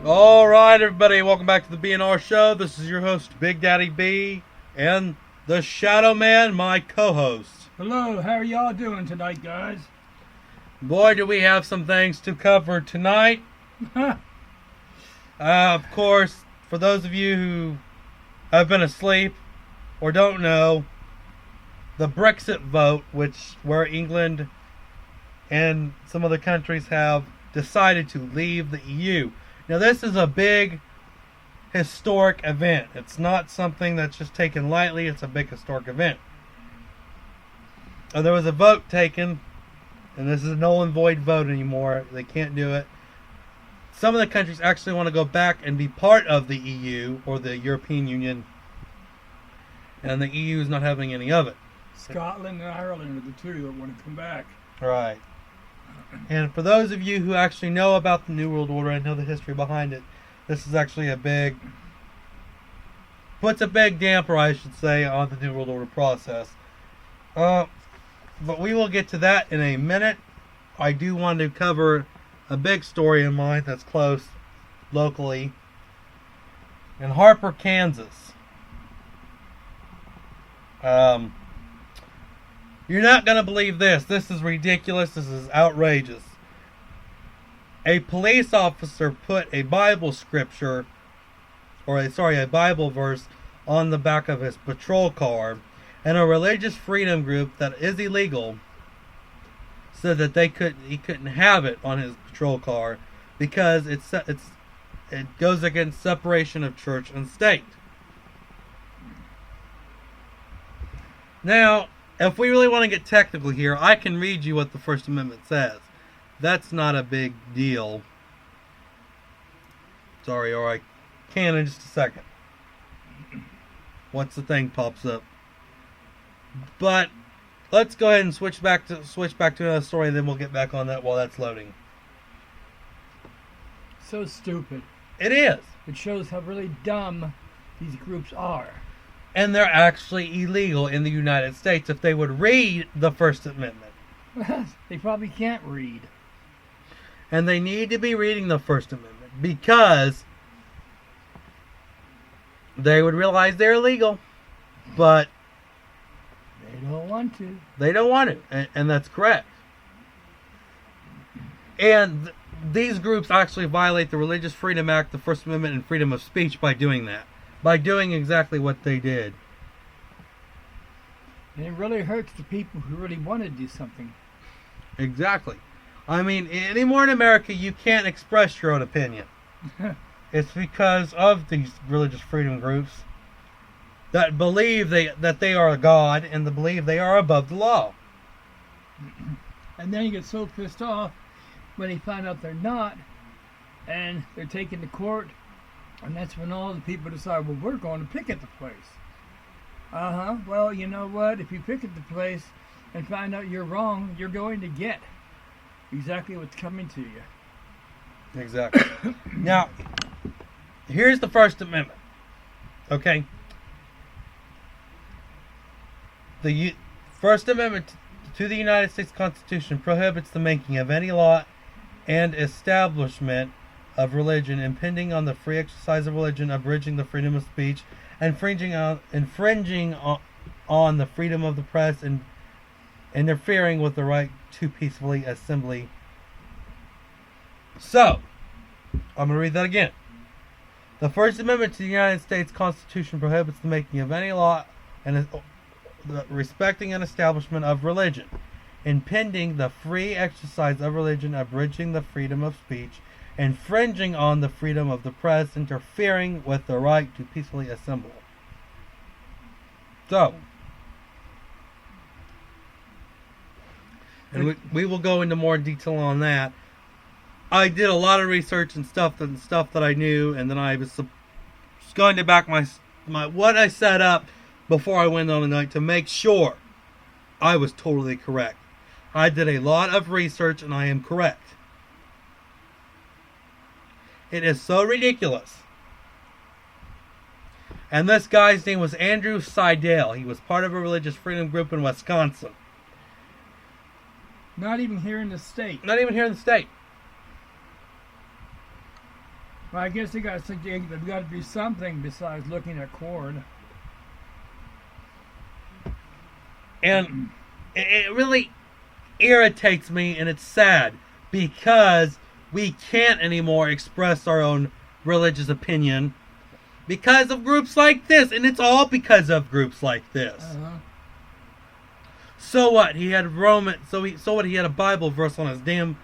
All right, everybody, welcome back to the B.AND.R Show. This is your host, Big Daddy B, and the Shadow Man, my co-host. Hello, how are y'all doing tonight, guys? Boy, do we have some things to cover tonight. Of course, for those of you who have been asleep or don't know, the Brexit vote, where England and some other countries have decided to leave the EU. Now, this is a big historic event. It's not something that's just taken lightly. It's a big historic event. There was a vote taken, and this is a null and void vote anymore. They can't do it. Some of the countries actually want to go back and be part of the EU or the European Union, and the EU is not having any of it. Scotland and Ireland are the two that want to come back. Right. And for those of you who actually know about the New World Order and know the history behind it, this is actually puts a big damper, I should say, on the New World Order process. But we will get to that in a minute. I do want to cover a big story in mine that's close locally. In Harper, Kansas. You're not going to believe this. This is ridiculous. This is outrageous. A police officer put a Bible scripture, a Bible verse on the back of his patrol car, and a religious freedom group that is illegal said that he couldn't have it on his patrol car because it goes against separation of church and state. Now, if we really want to get technical here, I can read you what the First Amendment says. That's not a big deal. Sorry, or I can in just a second. Once the thing pops up. But let's go ahead and switch back to another story, and then we'll get back on that while that's loading. So stupid. It is. It shows how really dumb these groups are. And they're actually illegal in the United States if they would read the First Amendment. They probably can't read. And they need to be reading the First Amendment because they would realize they're illegal, but they don't want to. They don't want to, and that's correct. And these groups actually violate the Religious Freedom Act, the First Amendment, and freedom of speech by doing that. By doing exactly what they did. And it really hurts the people who really want to do something. Exactly. I mean, anymore in America, you can't express your own opinion. It's because of these religious freedom groups that believe that they are God and believe they are above the law. And then you get so pissed off when they find out they're not, and they're taken to court. And that's when all the people decide, well, we're going to picket the place. Well, you know what? If you picket the place and find out you're wrong, you're going to get exactly what's coming to you. Exactly. Now, here's the First Amendment. Okay? The First Amendment to the United States Constitution prohibits the making of any law and establishment of religion, impinging on the free exercise of religion, abridging the freedom of speech, infringing on the freedom of the press, and interfering with the right to peacefully assembly. So, I'm going to read that again. The First Amendment to the United States Constitution prohibits the making of any law and respecting an establishment of religion, impinging the free exercise of religion, abridging the freedom of speech, infringing on the freedom of the press, interfering with the right to peacefully assemble. So, and we will go into more detail on that. I did a lot of research and stuff that I knew, and then I was going to back my what I set up before I went on tonight to make sure I was totally correct. I did a lot of research, and I am correct. It is so ridiculous. And this guy's name was Andrew Seidel. He was part of a religious freedom group in Wisconsin. Not even here in the state. Not even here in the state. Well, I guess they got to they've got to do something besides looking at corn. And it really irritates me, and it's sad because we can't anymore express our own religious opinion because of groups like this, and it's all because of groups like this. So what? He had He had a Bible verse on his damn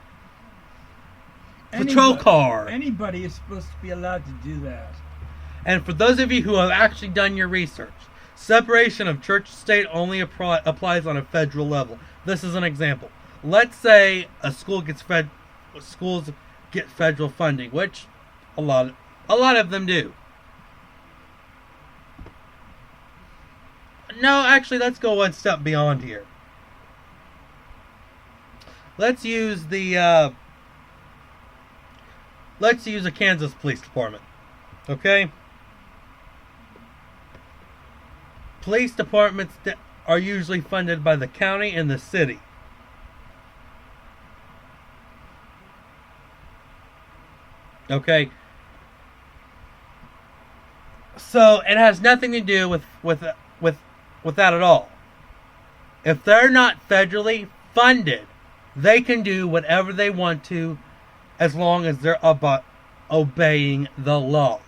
patrol car. Anybody is supposed to be allowed to do that. And for those of you who have actually done your research, separation of church and state only applies on a federal level. This is an example. Let's say schools get federal funding, which a lot of them do. No, actually, let's go one step beyond here. Let's use a Kansas Police Department. Okay? Police departments are usually funded by the county and the city. Okay? So, it has nothing to do with that at all. If they're not federally funded, they can do whatever they want to as long as they're obeying the law.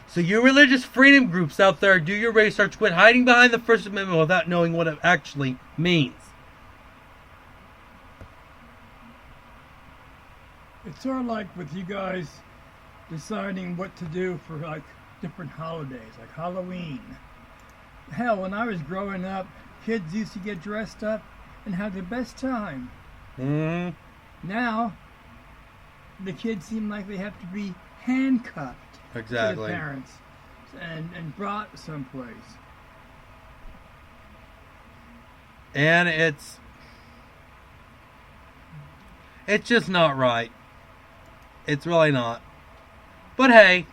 So you religious freedom groups out there, do your research. Quit hiding behind the First Amendment without knowing what it actually means. It's sort of like with you guys deciding what to do for like different holidays, like Halloween. Hell, when I was growing up, kids used to get dressed up and have the best time. Now, the kids seem like they have to be handcuffed to the parents and brought someplace. And it's just not right. It's really not. But hey,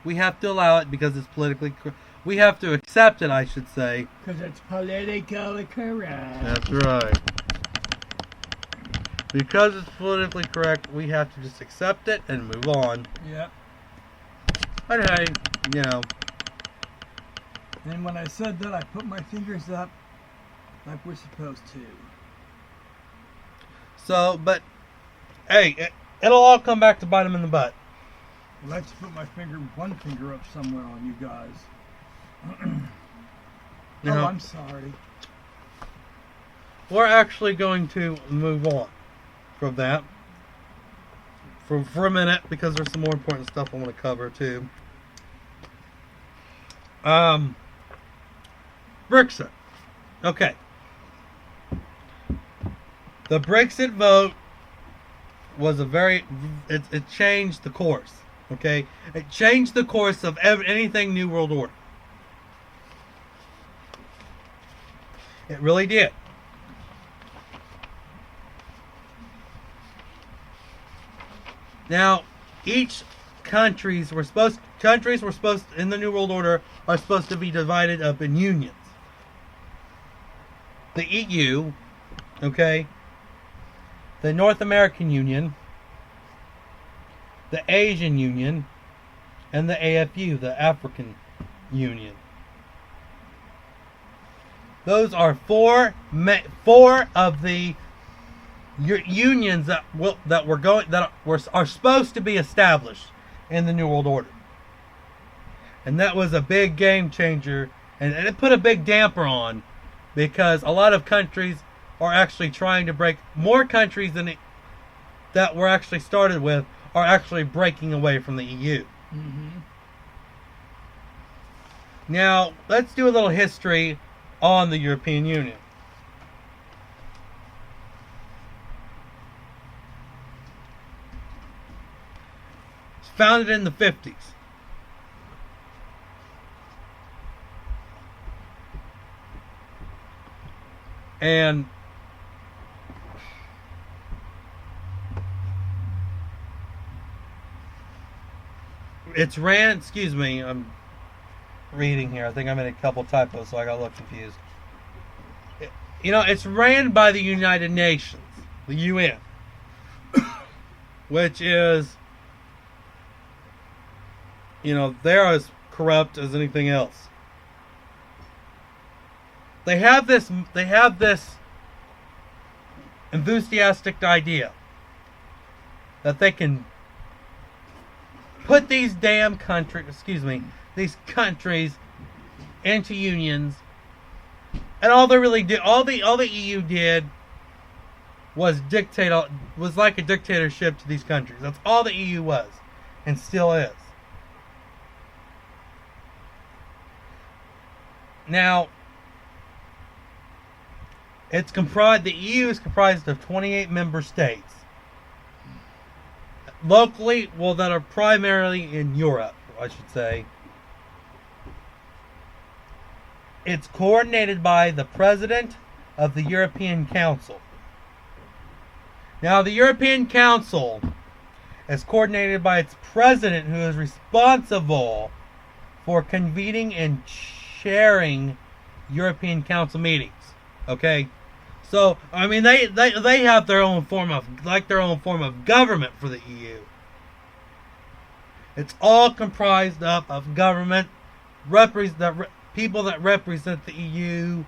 we have to allow it because it's politically correct. We have to accept it, I should say. Because it's politically correct. That's right. Because it's politically correct, we have to just accept it and move on. Yep. But hey, And when I said that, I put my fingers up like we're supposed to. So, but, hey, it'll all come back to bite them in the butt. Well, let's put one finger up somewhere on you guys. Oh, I'm sorry. We're actually going to move on from that for a minute because there's some more important stuff I want to cover too. Brexit. Okay. The Brexit vote was it changed the course. Okay? It changed the course of anything New World Order. It really did. Now, each countries were supposed in the New World Order are supposed to be divided up in unions. The EU, okay, the North American Union, the Asian Union, and the AFU, the African Union. Those are four of the unions that are supposed to be established in the New World Order, and that was a big game changer, and it put a big damper on because a lot of countries are actually trying to break. More countries that were actually started with are actually breaking away from the EU. Now let's do a little history on the European Union. It's founded in the 50s. And it's ran, excuse me, I'm reading here. I think I made a couple typos, so I got a little confused. It's ran by the United Nations, the UN, which is they're as corrupt as anything else. They have this enthusiastic idea that they can put these countries into unions, and all the EU did was like a dictatorship to these countries. That's all the EU was, and still is. Now, the EU is comprised of 28 member states. Locally, that are primarily in Europe, I should say. It's coordinated by the President of the European Council. Now, the European Council is coordinated by its President, who is responsible for convening and chairing European Council meetings. Okay? So, I mean, they have their own form of government for the EU. It's all comprised of government, people that represent the EU.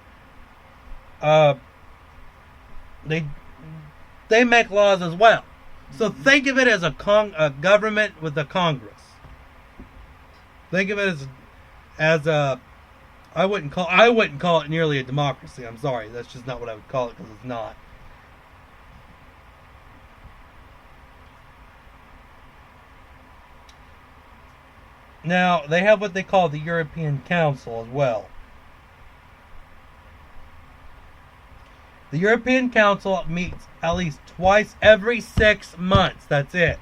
They make laws as well. So think of it as a government with a Congress. Think of it as a I wouldn't call it nearly a democracy. I'm sorry. That's just not what I would call it, because it's not. Now, they have what they call the European Council as well. The European Council meets at least twice every 6 months. That's it.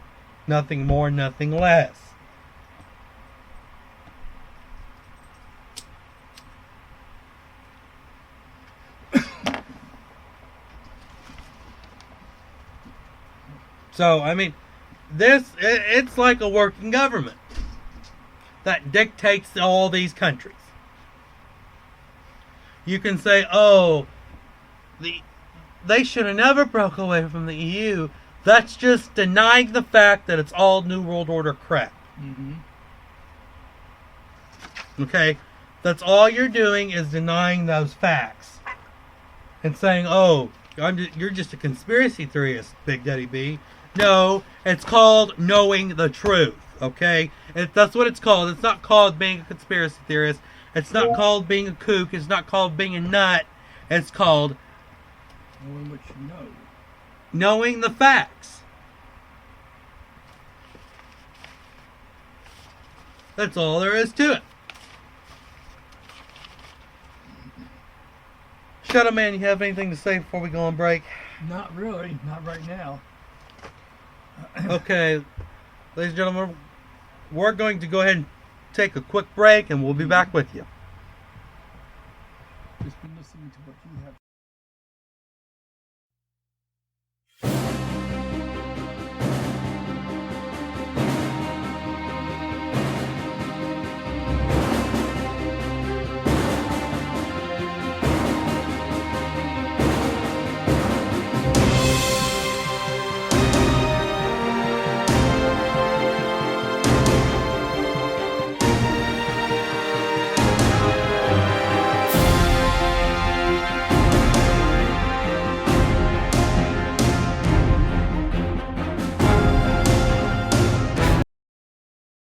Nothing more, nothing less. So, I mean, it's like a working government that dictates all these countries. You can say, they should have never broke away from the EU. That's just denying the fact that it's all New World Order crap. Mm-hmm. Okay? That's all you're doing, is denying those facts. And saying, you're just a conspiracy theorist, Big Daddy B. No, it's called knowing the truth, okay? That's what it's called. It's not called being a conspiracy theorist. It's not called being a kook. It's not called being a nut. It's called knowing what you know. Knowing the facts. That's all there is to it. Shadow Man, you have anything to say before we go on break? Not really. Not right now. Okay, ladies and gentlemen, we're going to go ahead and take a quick break, and we'll be back with you. Just been listening to what you